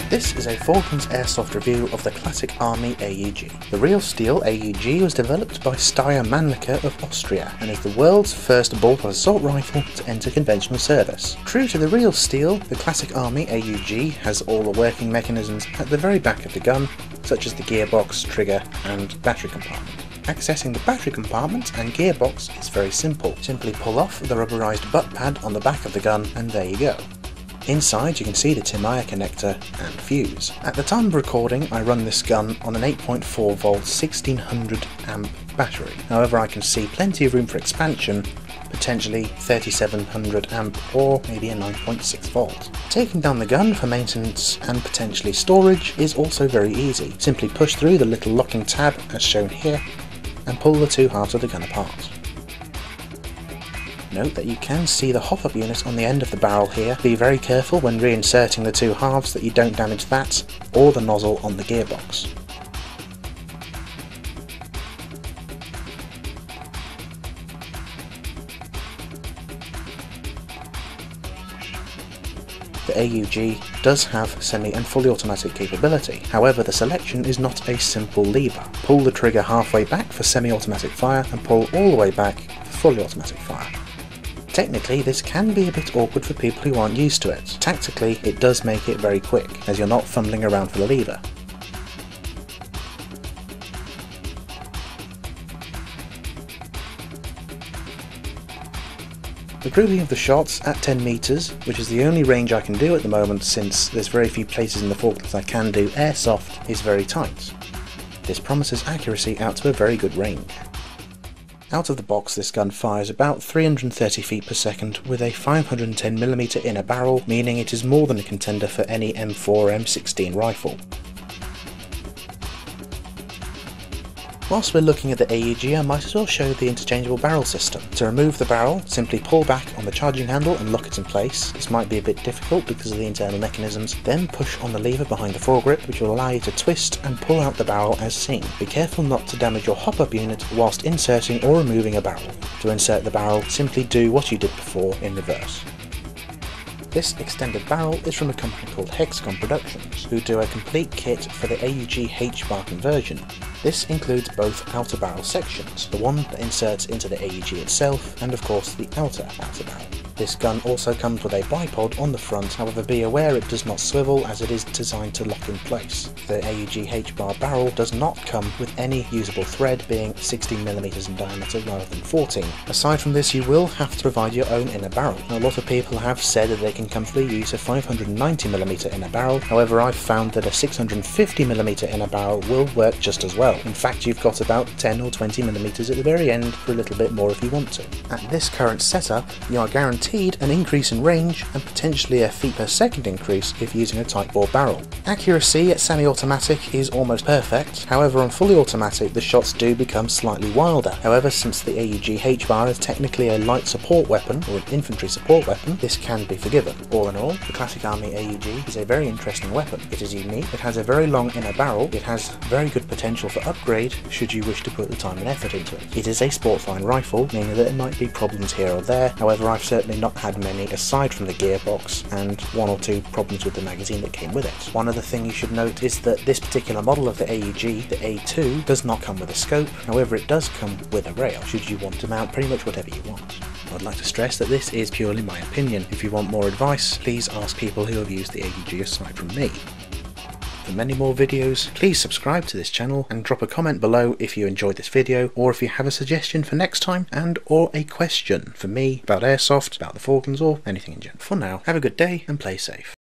This is a Falklands Airsoft review of the classic Army AUG. The real steel AUG was developed by Steyr Mannlicher of Austria and is the world's first bolt-on assault rifle to enter conventional service. True to the real steel, the classic Army AUG has all the working mechanisms at the very back of the gun, such as the gearbox, trigger and battery compartment. Accessing the battery compartment and gearbox is very simple. Simply pull off the rubberized butt pad on the back of the gun and there you go. Inside you can see the Timaya connector and fuse. At the time of recording I run this gun on an 8.4 volt 1600 amp battery. However, I can see plenty of room for expansion, potentially 3700 amp or maybe a 9.6 volt. Taking down the gun for maintenance and potentially storage is also very easy. Simply push through the little locking tab as shown here and pull the two halves of the gun apart. Note that you can see the hop-up unit on the end of the barrel here. Be very careful when reinserting the two halves that you don't damage that or the nozzle on the gearbox. The AUG does have semi and fully automatic capability, however the selection is not a simple lever. Pull the trigger halfway back for semi-automatic fire and pull all the way back for fully automatic fire. Technically, this can be a bit awkward for people who aren't used to it. Tactically, it does make it very quick, as you're not fumbling around for the lever. The grouping of the shots at 10 meters, which is the only range I can do at the moment since there's very few places in the Falklands I can do airsoft, is very tight. This promises accuracy out to a very good range. Out of the box, this gun fires about 330 feet per second with a 510mm inner barrel, meaning it is more than a contender for any M4 or M16 rifle. Whilst we're looking at the AUG, I might as well show the interchangeable barrel system. To remove the barrel, simply pull back on the charging handle and lock it in place. This might be a bit difficult because of the internal mechanisms. Then push on the lever behind the foregrip, which will allow you to twist and pull out the barrel as seen. Be careful not to damage your hop-up unit whilst inserting or removing a barrel. To insert the barrel, simply do what you did before in reverse. This extended barrel is from a company called Hexagon Productions, who do a complete kit for the AUG H-bar conversion. This includes both outer barrel sections, the one that inserts into the AUG itself, and of course the outer barrel. This gun also comes with a bipod on the front, however be aware it does not swivel as it is designed to lock in place. The AUG H-bar barrel does not come with any usable thread, being 16mm in diameter rather than 14. Aside from this, you will have to provide your own inner barrel. Now, a lot of people have said that they can comfortably use a 590mm inner barrel, however I've found that a 650mm inner barrel will work just as well. In fact, you've got about 10 or 20mm at the very end for a little bit more if you want to. At this current setup, you are guaranteed an increase in range and potentially a feet per second increase if using a tight bore barrel. Accuracy at semi-automatic is almost perfect, however on fully automatic the shots do become slightly wilder. However, since the AUG H-bar is technically a light support weapon or an infantry support weapon, this can be forgiven. All in all, the classic Army AUG is a very interesting weapon. It is unique, it has a very long inner barrel, it has very good potential for upgrade should you wish to put the time and effort into it. It is a sportsline rifle, meaning that there might be problems here or there, however I've certainly not had many aside from the gearbox and one or two problems with the magazine that came with it. One other thing you should note is that this particular model of the AUG, the A2, does not come with a scope, however it does come with a rail should you want to mount pretty much whatever you want. I'd like to stress that this is purely my opinion. If you want more advice, please ask people who have used the AUG aside from me. For many more videos, please subscribe to this channel and drop a comment below if you enjoyed this video, or if you have a suggestion for next time and or a question for me about airsoft, about the Falklands, or anything in general. For now, have a good day and play safe.